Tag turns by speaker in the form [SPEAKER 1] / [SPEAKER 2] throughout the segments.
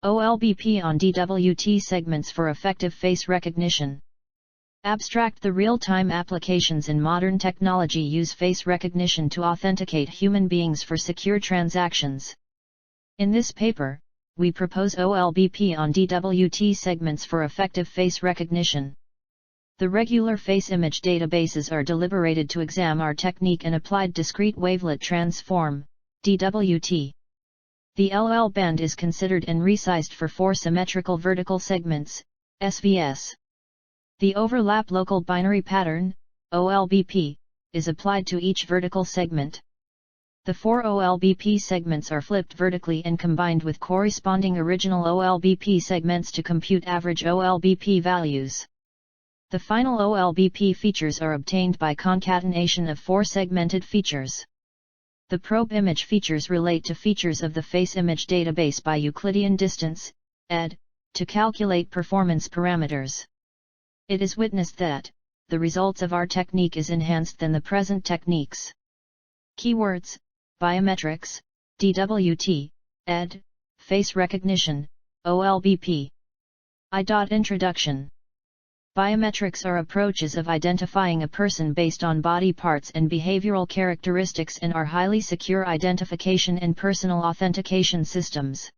[SPEAKER 1] Olbp on DWT segments for effective face recognition. Abstract: the real-time applications in modern technology use face recognition to authenticate human beings for secure transactions. In this paper, we propose Olbp on DWT segments for effective face recognition. The regular face image databases are deliberated to examine our technique and applied Discrete Wavelet Transform, DWT. The LL band is considered and resized for 4 symmetrical vertical segments, SVS. The overlap local binary pattern, Olbp, is applied to each vertical segment. The 4 Olbp segments are flipped vertically and combined with corresponding original Olbp segments to compute average Olbp values. The final Olbp features are obtained by concatenation of 4 segmented features. The probe image features relate to features of the face image database by Euclidian Distance, ED, to calculate performance parameters. It is witnessed that the results of our technique is enhanced than the present techniques. Keywords: biometrics, DWT, ED, face recognition, Olbp. Introduction. Biometrics are approaches of identifying a person based on body parts and behavioral characteristics and are highly secure identification and personal authentication systems.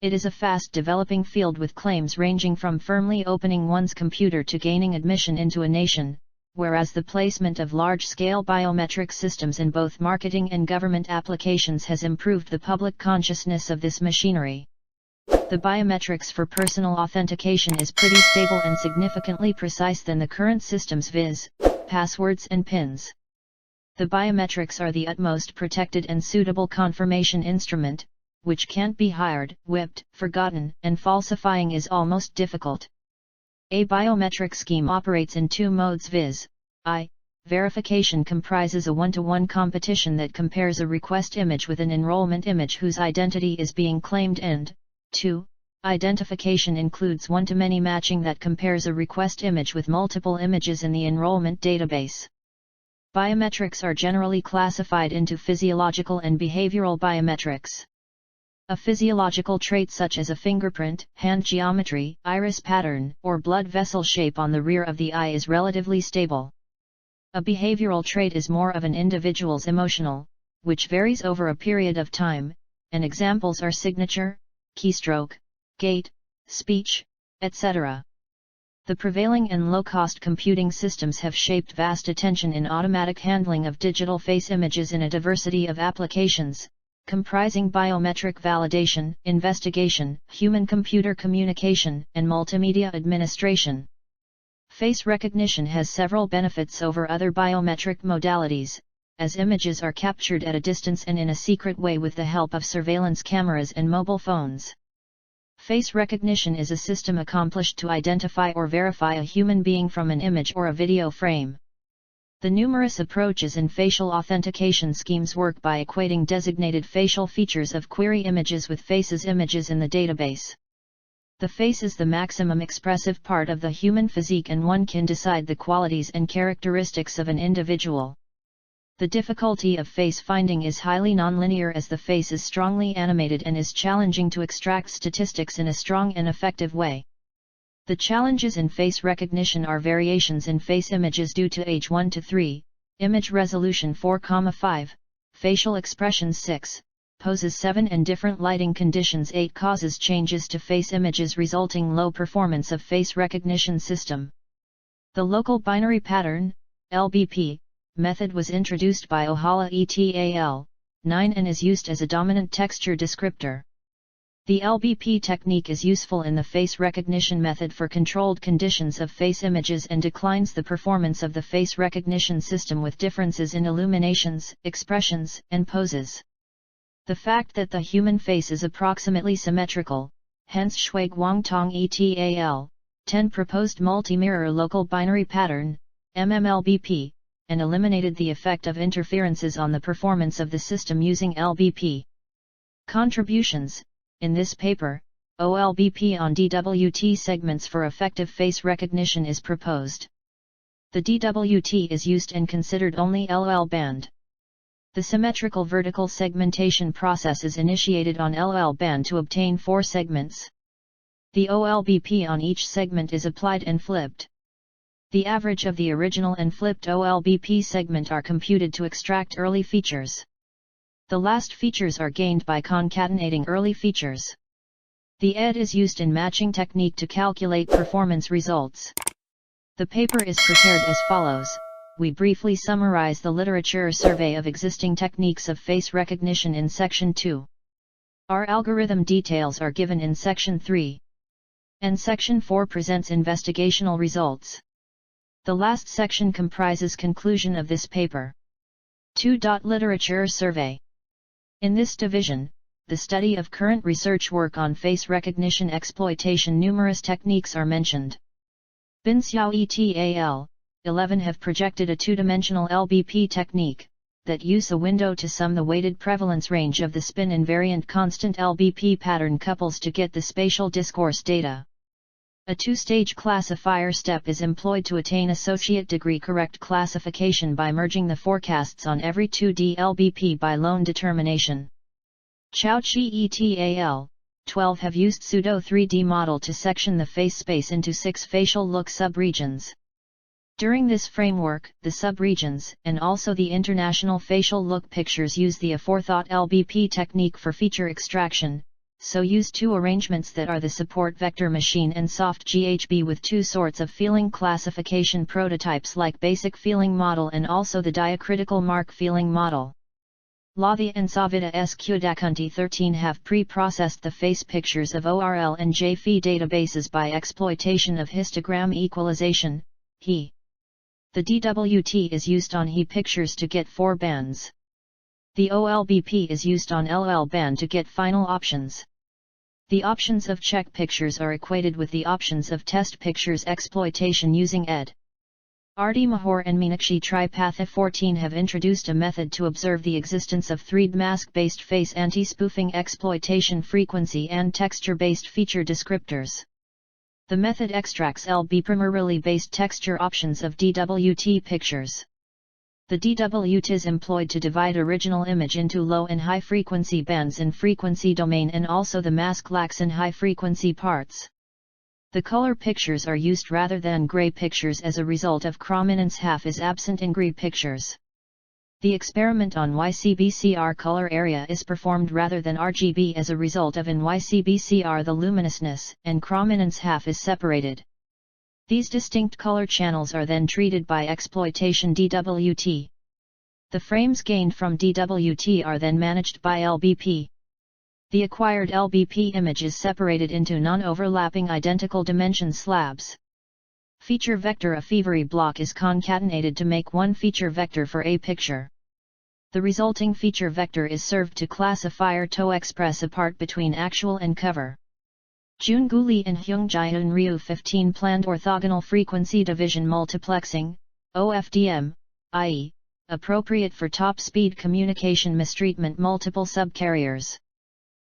[SPEAKER 1] It is a fast-developing field with claims ranging from firmly opening one's computer to gaining admission into a nation, whereas the placement of large-scale biometric systems in both marketing and government applications has improved the public consciousness of this machinery. The biometrics for personal authentication is pretty stable and significantly precise than the current systems, viz., passwords and PINs. The biometrics are the utmost protected and suitable confirmation instrument, which can't be hired, whipped, forgotten, and falsifying is almost difficult. A biometric scheme operates in 2 modes, viz. I. Verification comprises a one-to-one competition that compares a request image with an enrollment image whose identity is being claimed, and 2. Identification includes one-to-many matching that compares a request image with multiple images in the enrollment database. Biometrics are generally classified into physiological and behavioral biometrics. A physiological trait such as a fingerprint, hand geometry, iris pattern, or blood vessel shape on the rear of the eye is relatively stable. A behavioral trait is more of an individual's emotional, which varies over a period of time, and examples are signature, keystroke, gait, speech, etc. The prevailing and low-cost computing systems have shaped vast attention in automatic handling of digital face images in a diversity of applications, comprising biometric validation, investigation, human-computer communication, and multimedia administration. Face recognition has several benefits over other biometric modalities, as images are captured at a distance and in a secret way with the help of surveillance cameras and mobile phones. Face recognition is a system accomplished to identify or verify a human being from an image or a video frame. The numerous approaches in facial authentication schemes work by equating designated facial features of query images with faces images in the database. The face is the maximum expressive part of the human physique, and one can decide the qualities and characteristics of an individual. The difficulty of face finding is highly nonlinear, as the face is strongly animated and is challenging to extract statistics in a strong and effective way. The challenges in face recognition are variations in face images due to age 1 to 3, image resolution 4,5, facial expressions 6, poses 7, and different lighting conditions 8 causes changes to face images resulting low performance of face recognition system. The local binary pattern, LBP, method was introduced by Ohala et al. 9 and is used as a dominant texture descriptor. The LBP technique is useful in the face recognition method for controlled conditions of face images and declines the performance of the face recognition system with differences in illuminations, expressions, and poses. The fact that the human face is approximately symmetrical, hence Shui-Guangtong et al. 10 proposed multi-mirror local binary pattern, MMLBP, and eliminated the effect of interferences on the performance of the system using LBP. Contributions. In this paper, Olbp on DWT segments for effective face recognition is proposed. The DWT is used and considered only LL band. The symmetrical vertical segmentation process is initiated on LL band to obtain 4 segments. The Olbp on each segment is applied and flipped. The average of the original and flipped Olbp segment are computed to extract early features. The last features are gained by concatenating early features. The ED is used in matching technique to calculate performance results. The paper is prepared as follows. We briefly summarize the literature survey of existing techniques of face recognition in Section 2. Our algorithm details are given in Section 3. And Section 4 presents investigational results. The last section comprises conclusion of this paper. 2. Literature survey. In this division, the study of current research work on face recognition exploitation. Numerous techniques are mentioned. Bin Xiao et al. 11 have projected a two-dimensional LBP technique, that use a window to sum the weighted prevalence range of the spin invariant constant LBP pattern couples to get the spatial discourse data. A two-stage classifier step is employed to attain associate degree correct classification by merging the forecasts on every 2D LBP by lone determination. Chao Chi et al. 12 have used pseudo 3D model to section the face space into 6 facial look subregions. During this framework, the subregions, and also the international facial look pictures use the aforethought LBP technique for feature extraction, so use 2 arrangements that are the support vector machine and soft GHB with 2 sorts of feeling classification prototypes like basic feeling model and also the diacritical mark feeling model. Latha and Savita Skudakkunti 13 have pre-processed the face pictures of ORL and JFE databases by exploitation of histogram equalization, HE. The DWT is used on HE pictures to get 4 bands. The Olbp is used on LL band to get final options. The options of check pictures are equated with the options of test pictures exploitation using ED. Arti Mahor and Meenakshi Tripatha 14 have introduced a method to observe the existence of 3D mask-based face anti-spoofing exploitation frequency and texture-based feature descriptors. The method extracts LB primarily based texture options of DWT pictures. The DWT is employed to divide original image into low and high frequency bands in frequency domain and also the mask lax and high frequency parts. The color pictures are used rather than gray pictures as a result of chrominance half is absent in gray pictures. The experiment on YCBCR color area is performed rather than RGB as a result of in YCBCR the luminousness and chrominance half is separated. These distinct color channels are then treated by exploitation DWT. The frames gained from DWT are then managed by LBP. The acquired LBP image is separated into non-overlapping identical dimension slabs. Feature vector a fevery block is concatenated to make one feature vector for a picture. The resulting feature vector is served to classifier to express apart between actual and cover. Jun Guli and Hyung Jae-eun Ryu 15 planned orthogonal frequency division multiplexing, OFDM, i.e., appropriate for top-speed communication mistreatment multiple subcarriers.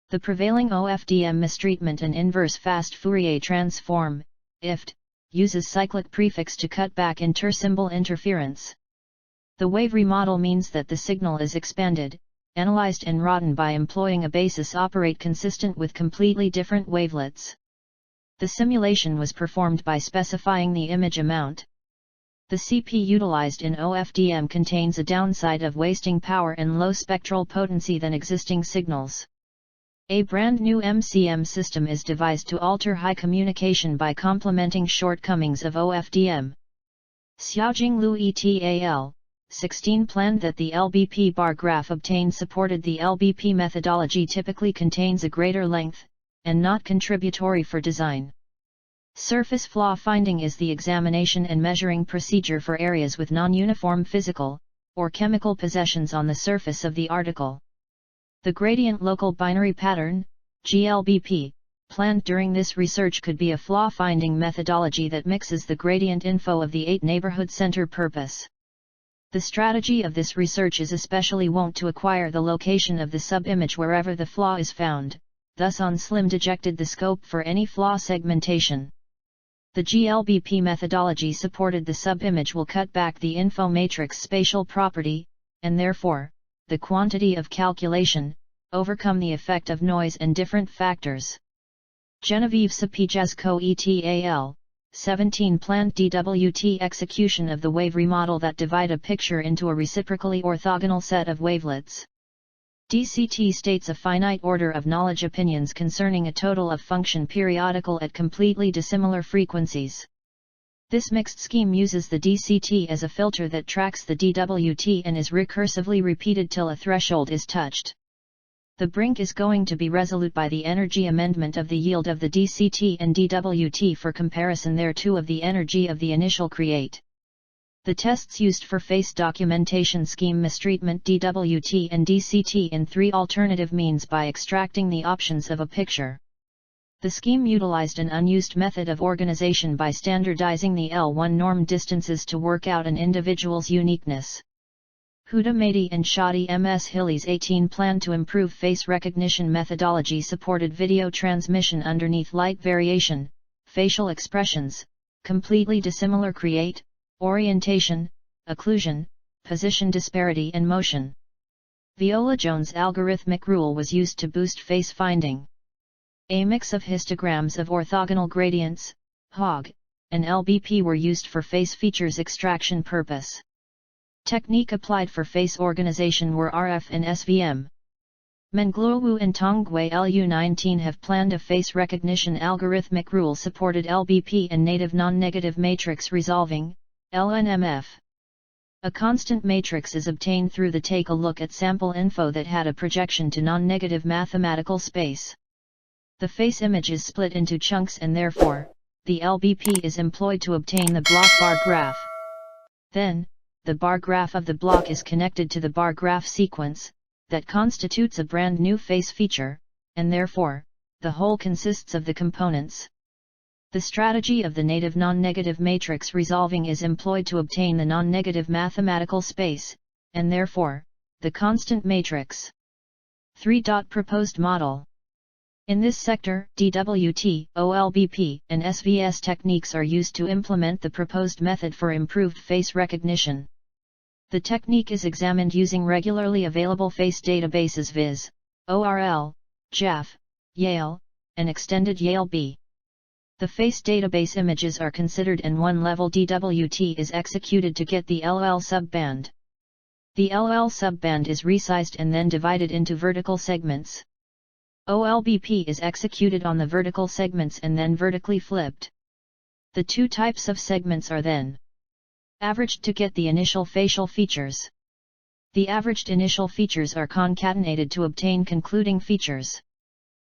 [SPEAKER 1] The prevailing OFDM mistreatment and inverse fast Fourier transform, IFT, uses cyclic prefix to cut back intersymbol interference. The Wavery model means that the signal is expanded, analyzed and wrought by employing a basis operate consistent with completely different wavelets. The simulation was performed by specifying the image amount. The CP utilized in OFDM contains a downside of wasting power and low spectral potency than existing signals. A brand new MCM system is devised to alter high communication by complementing shortcomings of OFDM. Xiaojing Lu et al. 16 planned that the LBP bar graph obtained supported the LBP methodology typically contains a greater length, and not contributory for design. Surface flaw finding is the examination and measuring procedure for areas with non-uniform physical, or chemical possessions on the surface of the article. The gradient local binary pattern, GLBP, planned during this research could be a flaw-finding methodology that mixes the gradient info of the 8 neighborhood center purpose. The strategy of this research is especially wont to acquire the location of the sub-image wherever the flaw is found, thus on slim dejected the scope for any flaw segmentation. The GLBP methodology supported the sub-image will cut back the info matrix spatial property, and therefore, the quantity of calculation, overcome the effect of noise and different factors. Genevieve Sapijazko et al. 17 planned DWT execution of the wave remodel that divide a picture into a reciprocally orthogonal set of wavelets. DCT states a finite order of knowledge opinions concerning a total of function periodical at completely dissimilar frequencies. This mixed scheme uses the DCT as a filter that tracks the DWT and is recursively repeated till a threshold is touched. The brink is going to be resolute by the energy amendment of the yield of the DCT and DWT for comparison thereto of the energy of the initial create. The tests used for phase documentation scheme mistreatment DWT and DCT in 3 alternative means by extracting the options of a picture. The scheme utilized an unused method of organization by standardizing the L1 norm distances to work out an individual's uniqueness. Huda Mehdi and Shadi Ms. Hillies 18 plan to improve face recognition methodology supported video transmission underneath light variation, facial expressions, completely dissimilar create, orientation, occlusion, position disparity and motion. Viola Jones' algorithmic rule was used to boost face finding. A mix of histograms of orthogonal gradients, HOG, and LBP were used for face features extraction purpose. Technique applied for face organization were RF and SVM. Mengluowu and Tongwei LU19 have planned a face recognition algorithmic rule supported LBP and native non-negative matrix resolving, LNMF. A constant matrix is obtained through the take a look at sample info that had a projection to non-negative mathematical space. The face image is split into chunks and therefore, the LBP is employed to obtain the block bar graph. Then, the bar graph of the block is connected to the bar graph sequence, that constitutes a brand new face feature, and therefore, the whole consists of the components. The strategy of the native non-negative matrix resolving is employed to obtain the non-negative mathematical space, and therefore, the constant matrix. 3. Proposed model. In this sector, DWT, OLBP, and SVS techniques are used to implement the proposed method for improved face recognition. The technique is examined using regularly available face databases viz. ORL, JAF, Yale, and extended Yale B. The face database images are considered and one level DWT is executed to get the LL subband. The LL subband is resized and then divided into vertical segments. OLBP is executed on the vertical segments and then vertically flipped. The 2 types of segments are then averaged to get the initial facial features. The averaged initial features are concatenated to obtain concluding features.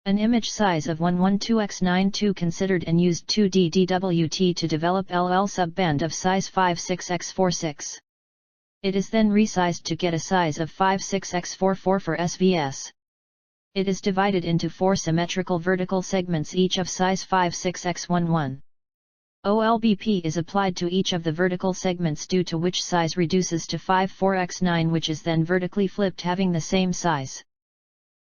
[SPEAKER 1] An image size of 112x92 considered and used 2D DWT to develop LL subband of size 56x46. It is then resized to get a size of 56x44 for SVS. It is divided into 4 symmetrical vertical segments each of size 56x11. OLBP is applied to each of the vertical segments due to which size reduces to 54x9 which is then vertically flipped having the same size.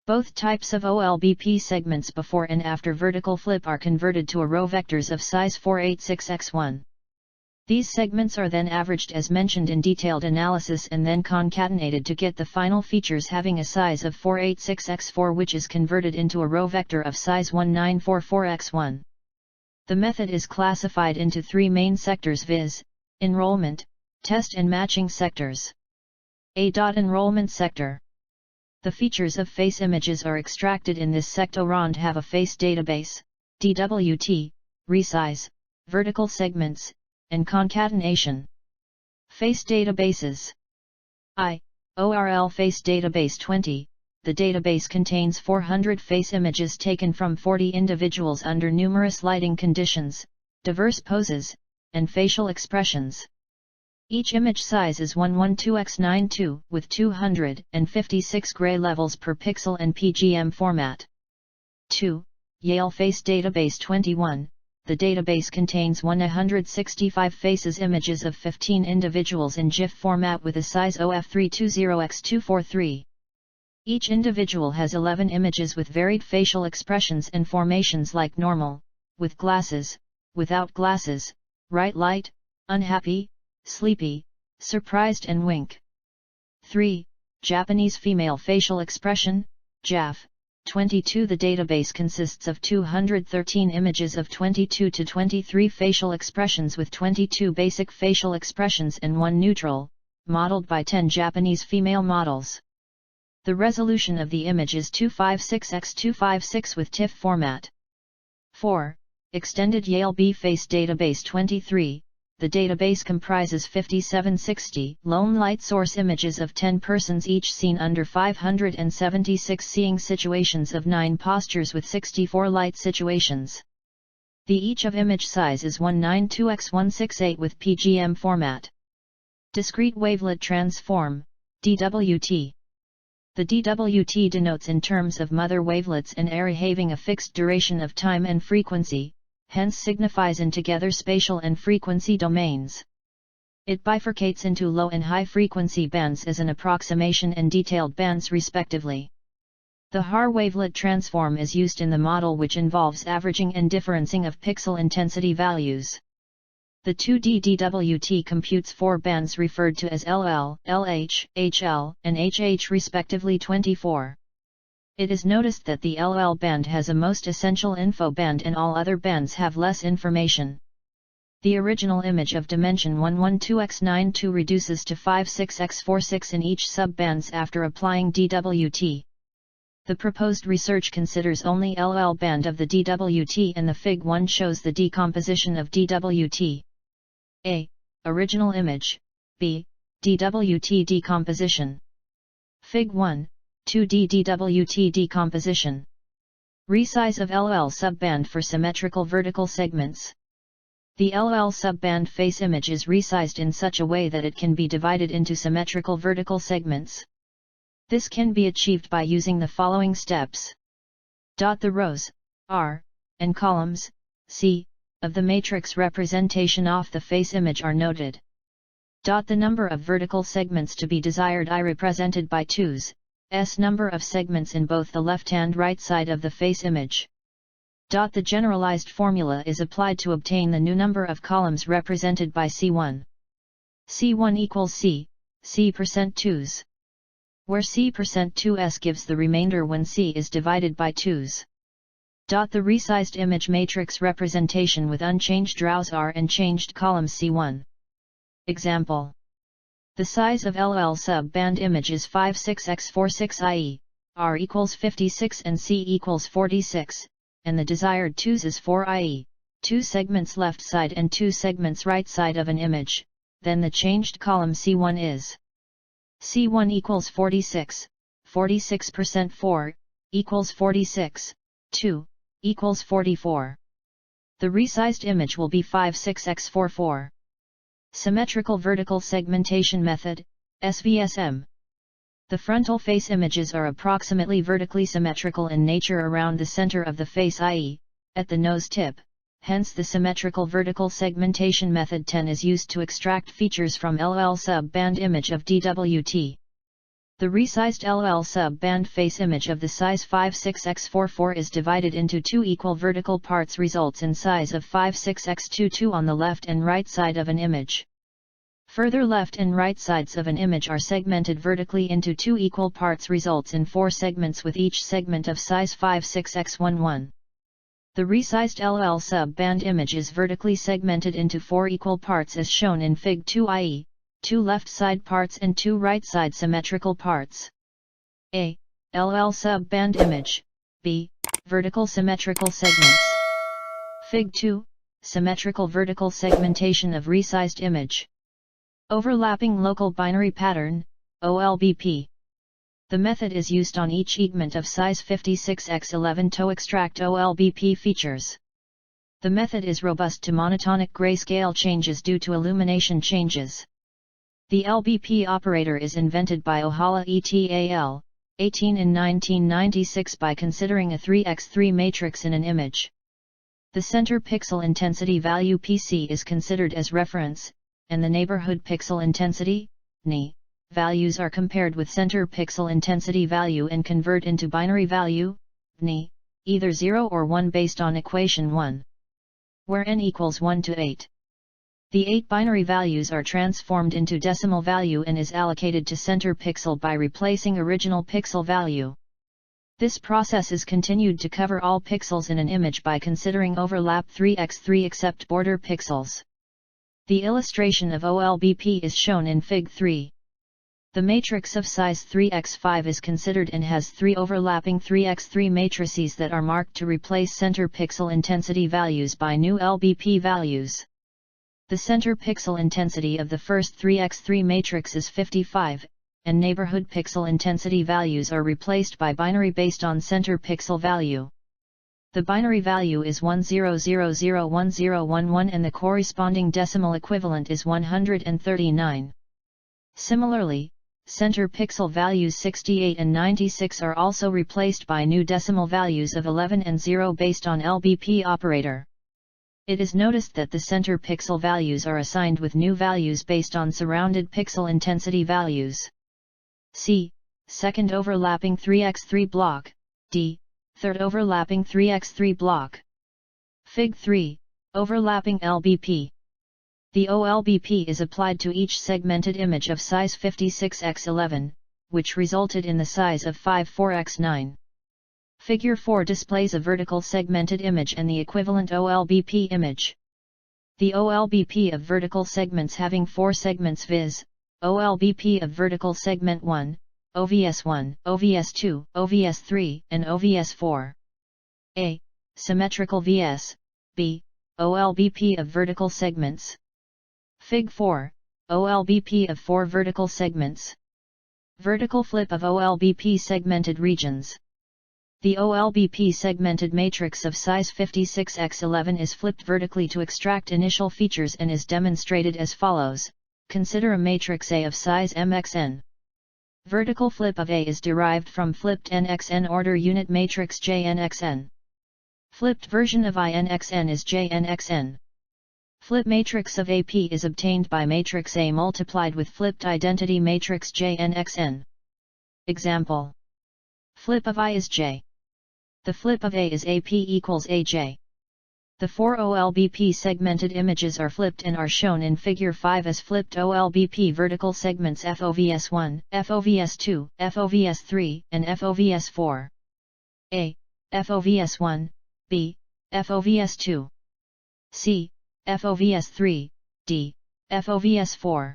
[SPEAKER 1] Both types of OLBP segments before and after vertical flip are converted to a row vectors of size 486x1. These segments are then averaged as mentioned in detailed analysis and then concatenated to get the final features having a size of 486x4 which is converted into a row vector of size 1944x1. The method is classified into 3 main sectors viz. Enrollment, test and matching sectors. A. Enrollment sector. The features of face images are extracted in this sector and have a face database, DWT, resize, vertical segments, and concatenation. Face databases. I. ORL Face Database 20. The database contains 400 face images taken from 40 individuals under numerous lighting conditions, diverse poses, and facial expressions. Each image size is 112x92 with 256 gray levels per pixel and PGM format. 2. Yale Face Database 21. The database contains 165 faces images of 15 individuals in GIF format with a size OF320x243. Each individual has 11 images with varied facial expressions and formations like normal, with glasses, without glasses, bright light, unhappy, sleepy, surprised and wink. 3. Japanese Female Facial Expression, JAF, 22. The database consists of 213 images of 22 to 23 facial expressions with 22 basic facial expressions and 1 neutral, modeled by 10 Japanese female models. The resolution of the image is 256x256 with TIFF format. 4. Extended Yale Face Database 23. The database comprises 5760 lone light source images of 10 persons each seen under 576 seeing situations of 9 postures with 64 light situations. The each of image size is 192x168 with PGM format. Discrete Wavelet Transform, DWT. The DWT denotes in terms of mother wavelets an array having a fixed duration of time and frequency, hence signifies in together spatial and frequency domains. It bifurcates into low and high frequency bands as an approximation and detailed bands respectively. The Haar wavelet transform is used in the model which involves averaging and differencing of pixel intensity values. The 2D DWT computes 4 bands referred to as LL, LH, HL, and HH respectively 24. It is noticed that the LL band has a most essential info band and all other bands have less information. The original image of dimension 112x92 reduces to 56x46 in each sub-bands after applying DWT. The proposed research considers only LL band of the DWT and the Fig 1 shows the decomposition of DWT. A. Original image. B. DWT decomposition. Fig 1. 2D DWT decomposition. Resize of LL subband for symmetrical vertical segments. The LL subband face image is resized in such a way that it can be divided into symmetrical vertical segments. This can be achieved by using the following steps. The rows, R, and columns, C, of the matrix representation of the face image are noted. The number of vertical segments to be desired I represented by 2's. S number of segments in both the left and right side of the face image. The generalized formula is applied to obtain the new number of columns represented by C1. C1 equals C, C%2's. Where C%2s gives the remainder when C is divided by 2's. The resized image matrix representation with unchanged rows R and changed columns C1. Example. The size of LL sub-band image is 56x46 i.e., R equals 56 and C equals 46, and the desired 2's is 4 i.e., 2 segments left side and 2 segments right side of an image, then the changed column C1 is C1 equals 46, 46% 4, equals 46, 2, equals 44. The resized image will be 56x44. Symmetrical Vertical Segmentation Method, SVSM. The frontal face images are approximately vertically symmetrical in nature around the center of the face i.e., at the nose tip, hence the Symmetrical Vertical Segmentation Method 10 is used to extract features from LL sub-band image of DWT. The resized LL sub-band face image of the size 56x44 is divided into 2 equal vertical parts results in size of 56x22 on the left and right side of an image. Further left and right sides of an image are segmented vertically into 2 equal parts results in 4 segments with each segment of size 56x11. The resized LL sub-band image is vertically segmented into 4 equal parts as shown in Fig 2 i.e., 2 left side parts and 2 right side symmetrical parts. A. LL sub-band image. B. Vertical symmetrical segments. Fig 2. Symmetrical vertical segmentation of resized image. Overlapping local binary pattern, OLBP. The method is used on each segment of size 56x11 to extract OLBP features. The method is robust to monotonic grayscale changes due to illumination changes. The LBP operator is invented by Ohala et al. 18 in 1996 by considering a 3x3 matrix in an image. The center pixel intensity value PC is considered as reference, and the neighborhood pixel intensity, NI, values are compared with center pixel intensity value and convert into binary value, NI, either 0 or 1 based on equation 1. Where n equals 1 to 8. The 8 binary values are transformed into decimal value and is allocated to center pixel by replacing original pixel value. This process is continued to cover all pixels in an image by considering overlap 3x3 except border pixels. The illustration of Olbp is shown in Fig 3. The matrix of size 3x5 is considered and has 3 overlapping 3x3 matrices that are marked to replace center pixel intensity values by new Lbp values. The center pixel intensity of the first 3x3 matrix is 55, and neighborhood pixel intensity values are replaced by binary based on center pixel value. The binary value is 10001011 and the corresponding decimal equivalent is 139. Similarly, center pixel values 68 and 96 are also replaced by new decimal values of 11 and 0 based on Lbp operator. It is noticed that the center pixel values are assigned with new values based on surrounded pixel intensity values. C. Second overlapping 3x3 block, D. Third overlapping 3x3 block. Fig 3, overlapping Lbp. The Olbp is applied to each segmented image of size 56x11, which resulted in the size of 54x9. Figure 4 displays a vertical segmented image and the equivalent Olbp image. The Olbp of vertical segments having 4 segments viz. Olbp of vertical segment 1, OVS1, OVS2, OVS3, and OVS4. A. Symmetrical vs. B. Olbp of vertical segments. Fig 4, Olbp of 4 vertical segments. Vertical flip of Olbp segmented regions. The Olbp segmented matrix of size 56x11 is flipped vertically to extract initial features and is demonstrated as follows. Consider a matrix A of size mxn. Vertical flip of A is derived from flipped nxn order unit matrix Jnxn. Flipped version of Inxn is Jnxn. Flip matrix of AP is obtained by matrix A multiplied with flipped identity matrix Jnxn. Example. Flip of I is J. The flip of A is AP equals AJ. The 4 Olbp segmented images are flipped and are shown in Figure 5 as flipped Olbp vertical segments FOVS1, FOVS2, FOVS3, and FOVS4. A. FOVS1, B. FOVS2. C. FOVS3, D. FOVS4.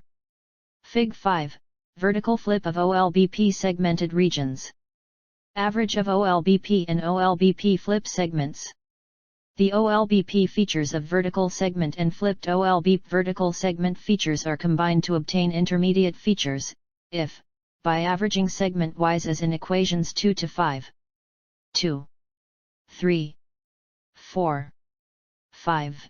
[SPEAKER 1] Fig 5, vertical flip of Olbp segmented regions. Average of Olbp and Olbp flip segments. The Olbp features of vertical segment and flipped Olbp vertical segment features are combined to obtain intermediate features, if, by averaging segment-wise as in equations 2 to 5. 2, 3, 4, 5.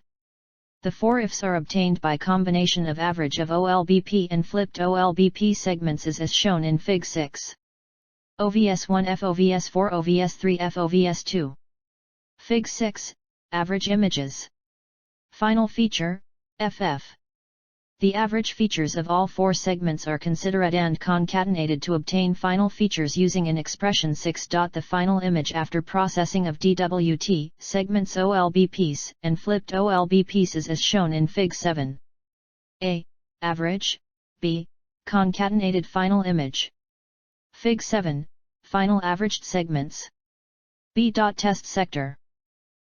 [SPEAKER 1] The 4 ifs are obtained by combination of average of Olbp and flipped Olbp segments as shown in Fig 6. OVS1 FOVS4 OVS3 FOVS2. Fig 6, average images. Final feature, FF. The average features of all 4 segments are considered and concatenated to obtain final features using an expression 6. The final image after processing of DWT segments Olbps and flipped Olbps is as shown in Fig 7. A. Average. B. Concatenated final image. Fig 7, final averaged segments. B. Test sector.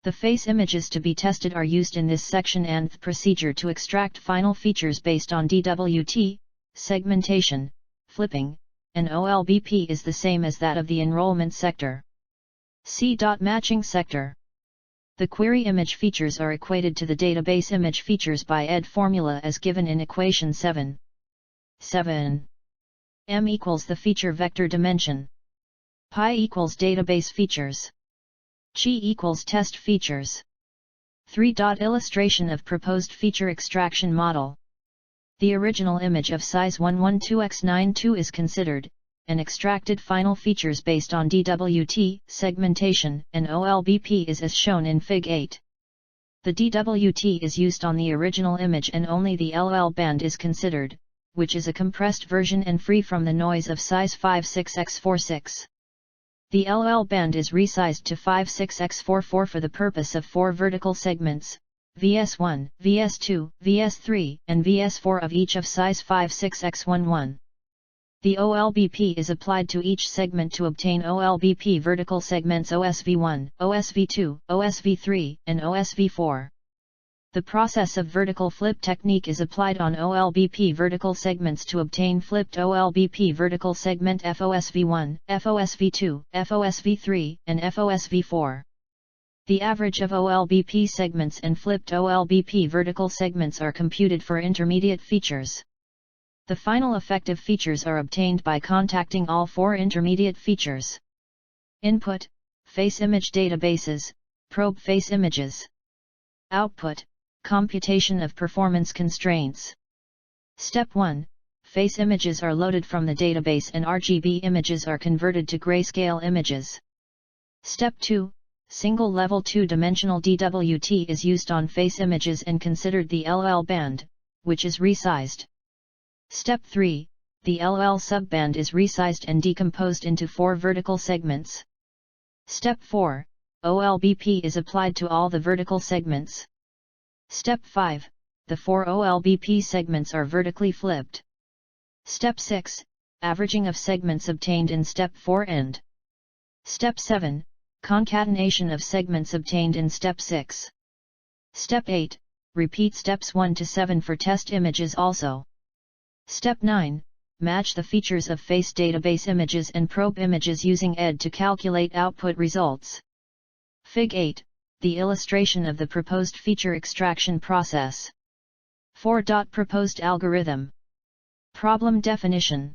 [SPEAKER 1] The face images to be tested are used in this section and the procedure to extract final features based on DWT, segmentation, flipping, and Olbp is the same as that of the enrollment sector. C. Matching sector. The query image features are equated to the database image features by ED formula as given in equation 7. 7. M equals the feature vector dimension. Pi equals database features. Chi equals test features. 3. Illustration of proposed feature extraction model. The original image of size 112x92 is considered, and extracted final features based on DWT, segmentation, and Olbp is as shown in Fig 8. The DWT is used on the original image and only the LL band is considered, which is a compressed version and free from the noise of size 56x46. The LL band is resized to 56x44 for the purpose of 4 vertical segments, VS1, VS2, VS3, and VS4 of each of size 5/6x11. The Olbp is applied to each segment to obtain Olbp vertical segments OSV1, OSV2, OSV3, and OSV4. The process of vertical flip technique is applied on Olbp vertical segments to obtain flipped Olbp vertical segment FOSV1, FOSV2, FOSV3, and FOSV4. The average of Olbp segments and flipped Olbp vertical segments are computed for intermediate features. The final effective features are obtained by contacting all four intermediate features. Input, face image databases, probe face images. Output, computation of performance constraints. Step 1, face images are loaded from the database and RGB images are converted to grayscale images. Step 2, single level two-dimensional DWT is used on face images and considered the LL band, which is resized. Step 3, the LL subband is resized and decomposed into 4 vertical segments. Step 4, Olbp is applied to all the vertical segments. Step 5, the 4 Olbp segments are vertically flipped. Step 6, averaging of segments obtained in Step 4 end. Step 7, concatenation of segments obtained in Step 6. Step 8, repeat steps 1 to 7 for test images also. Step 9, match the features of face database images and probe images using ED to calculate output results. Fig 8, the illustration of the proposed feature extraction process. 4. Proposed algorithm. Problem definition.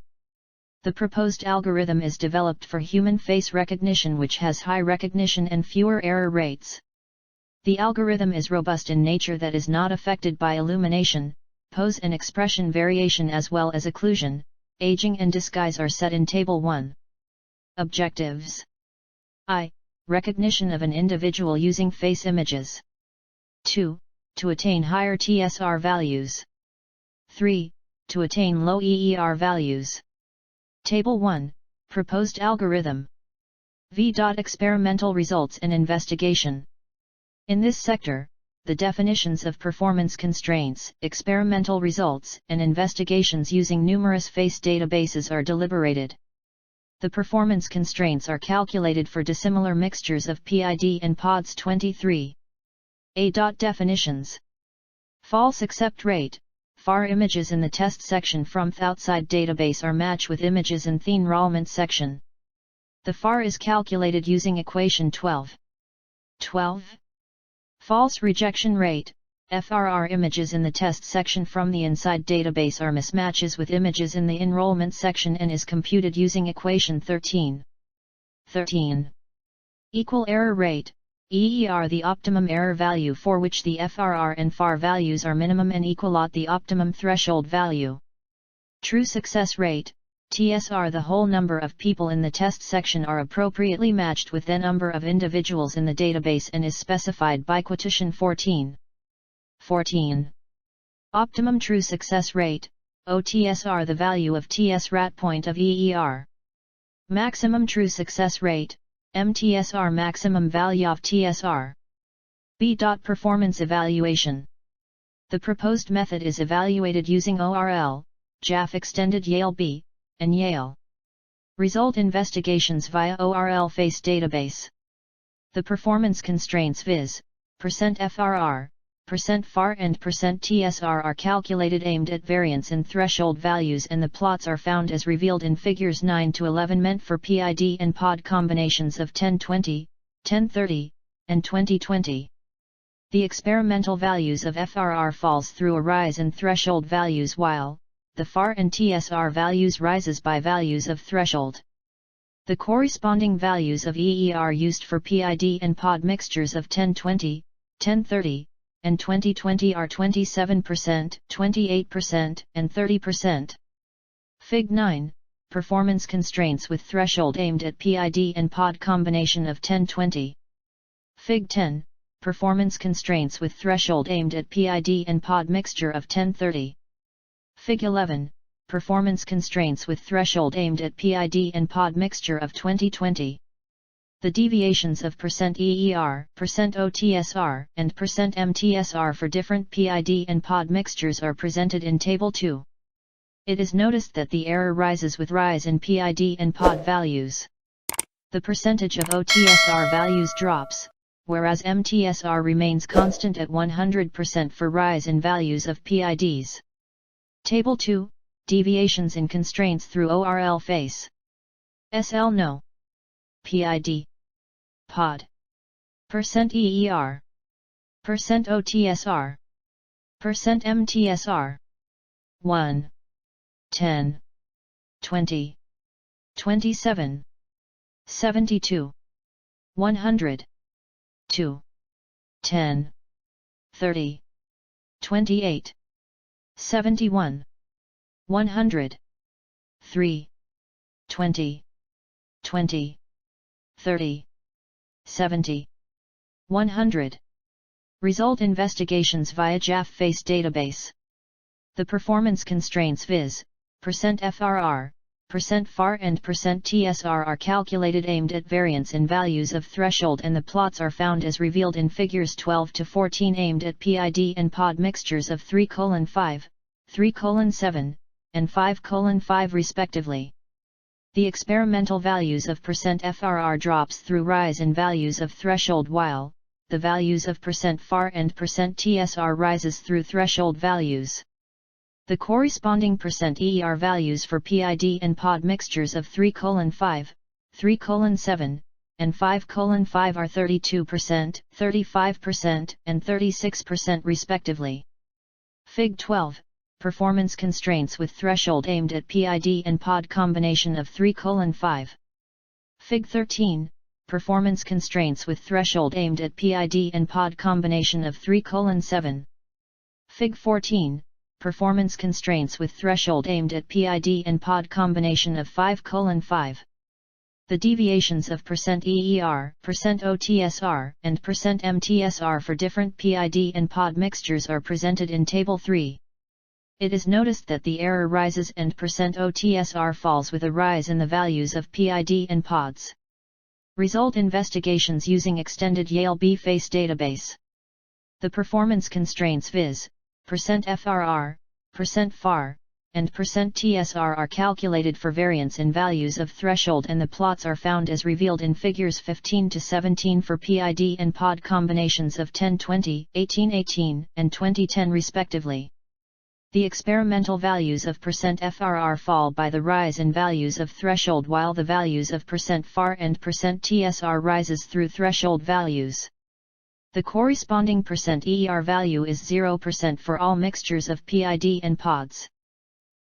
[SPEAKER 1] The proposed algorithm is developed for human face recognition which has high recognition and fewer error rates. The algorithm is robust in nature that is not affected by illumination, pose and expression variation as well as occlusion, aging and disguise are set in Table 1. Objectives. I. Recognition of an individual using face images. 2. To attain higher TSR values. 3. To attain low EER values. Table 1, Proposed algorithm. V. Experimental results and investigation. In this sector, the definitions of performance constraints, experimental results, and investigations using numerous face databases are deliberated. The performance constraints are calculated for dissimilar mixtures of PID and PODs 23. A. Definitions. False accept rate. FAR images in the test section from the outside database are matched with images in the enrollment section. The FAR is calculated using equation 12. 12. False rejection rate. FRR images in the test section from the inside database are mismatches with images in the enrollment section and is computed using equation 13. 13. Equal error rate. EER the optimum error value for which the FRR and FAR values are minimum and equal at the optimum threshold value. True success rate. TSR the whole number of people in the test section are appropriately matched with the number of individuals in the database and is specified by quotation 14. 14. Optimum true success rate, OTSR the value of TSRAT point of EER. Maximum true success rate, MTSR maximum value of TSR. B. Performance evaluation. The proposed method is evaluated using ORL, JAF extended Yale B, and Yale. Result investigations via ORL face database. The performance constraints viz. %FRR, %FAR and %TSR are calculated aimed at variance in threshold values and the plots are found as revealed in figures 9 to 11 meant for PID and POD combinations of 1020, 1030, and 2020. The experimental values of FRR falls through a rise in threshold values while the FAR and TSR values rises by values of threshold. The corresponding values of EER used for PID and POD mixtures of 1020, 1030, and 2020 are 27%, 28%, and 30%. Fig 9, Performance constraints with threshold aimed at PID and POD combination of 1020. Fig 10, Performance constraints with threshold aimed at PID and POD mixture of 1030. Fig 11, Performance constraints with threshold aimed at PID and POD mixture of 2020. The deviations of %EER, %OTSR, and %MTSR for different PID and pod mixtures are presented in Table 2. It is noticed that the error rises with rise in PID and pod values. The percentage of OTSR values drops, whereas MTSR remains constant at 100% for rise in values of PIDs. Table 2, Deviations in constraints through ORL face. SL no. PID. Pod. %EER. %OTSR. %MTSR. 1. 10. 20. 27. 72. 100. 2. 10. 30. 28. 71. 100. 3. 20. 20. 30. 70. 100. Result investigations via JAF face database. The performance constraints viz. %FRR, %FAR and %TSR are calculated aimed at variance in values of threshold, and the plots are found as revealed in figures 12 to 14 aimed at PID and pod mixtures of 3:5, 3:7, and 5:5 respectively. The experimental values of %FRR drops through rise in values of threshold, while the values of %FAR and %TSR rises through threshold values. The corresponding %EER values for PID and pod mixtures of 3:5, 3:7, and 5:5 are 32%, 35%, and 36% respectively. Fig. 12. Performance constraints with threshold aimed at PID and pod combination of 3:5. Fig. 13. Performance constraints with threshold aimed at PID and pod combination of 3:7. Fig. 14. Performance constraints with threshold aimed at PID and pod combination of 5:5. The deviations of %EER, %OTSR, and %MTSR for different PID and pod mixtures are presented in Table 3. It is noticed that the error rises and %OTSR falls with a rise in the values of PID and pods. Result investigations using extended Olbp face database. The performance constraints viz. %FRR, %FAR, and %TSR are calculated for variance in values of threshold, and the plots are found as revealed in figures 15 to 17 for PID and pod combinations of 10-20, 18-18, and 20-10 respectively. The experimental values of %FRR fall by the rise in values of threshold, while the values of %FAR and %TSR rises through threshold values. The corresponding %EER value is 0% for all mixtures of PID and pods.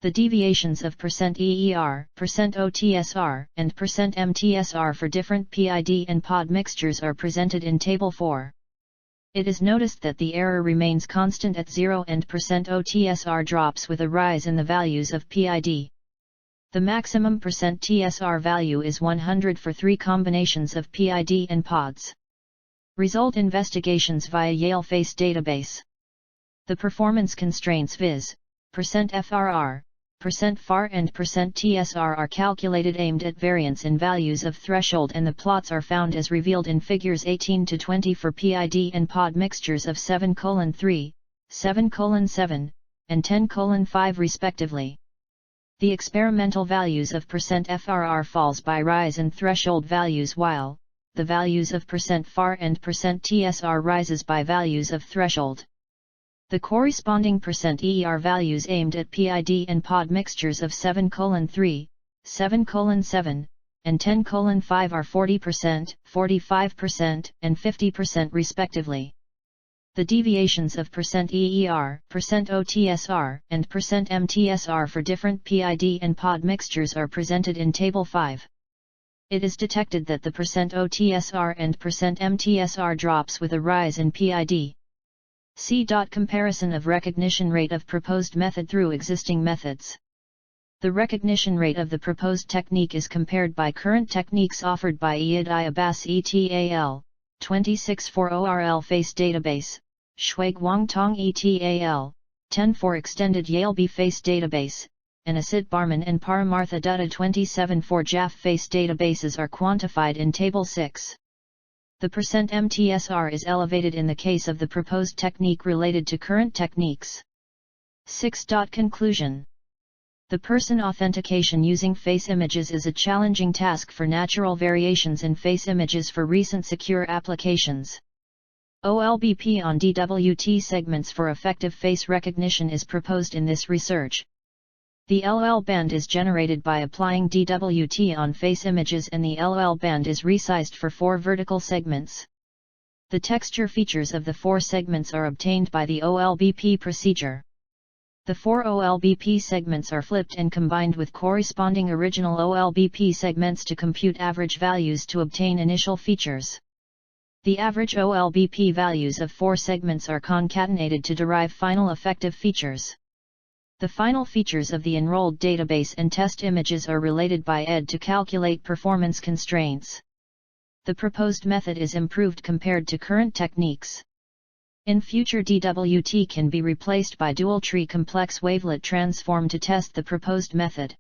[SPEAKER 1] The deviations of %EER, %OTSR, and %MTSR for different PID and pod mixtures are presented in Table 4. It is noticed that the error remains constant at 0 and %OTSR drops with a rise in the values of PID. The maximum %TSR value is 100 for 3 combinations of PID and pods. Result investigations via Yale face database. The performance constraints viz. %FRR, %FAR and %TSR are calculated aimed at variance in values of threshold, and the plots are found as revealed in figures 18 to 20 for PID and pod mixtures of 7:3, 7:7, and 10:5 respectively. The experimental values of %FRR falls by rise in threshold values, while the values of %FAR and %TSR rises by values of threshold. The corresponding %EER values aimed at PID and pod mixtures of 7:3, 7:7, and 10:5 are 40%, 45%, and 50% respectively. The deviations of %EER, %OTSR, and %MTSR for different PID and pod mixtures are presented in Table 5. It is detected that the %OTSR and %MTSR drops with a rise in PID. C. Comparison of recognition rate of proposed method through existing methods. The recognition rate of the proposed technique is compared by current techniques offered by Eid Abbas et.al. 26 for ORL face database, Shui Guangtong et al. 10 for extended Olbp face database, and Asit Barman and Paramartha Dutta 27 for JAF face databases are quantified in Table 6. The percent MTSR is elevated in the case of the proposed technique related to current techniques. 6. Conclusion. The person authentication using face images is a challenging task for natural variations in face images for recent secure applications. Olbp on DWT segments for effective face recognition is proposed in this research. The LOL band is generated by applying DWT on face images and the LOL band is resized for 4 vertical segments. The texture features of the 4 segments are obtained by the Olbp procedure. The 4 Olbp segments are flipped and combined with corresponding original Olbp segments to compute average values to obtain initial features. The average Olbp values of 4 segments are concatenated to derive final effective features. The final features of the enrolled database and test images are related by ED to calculate performance constraints. The proposed method is improved compared to current techniques. In future, DWT can be replaced by dual-tree complex wavelet transform to test the proposed method.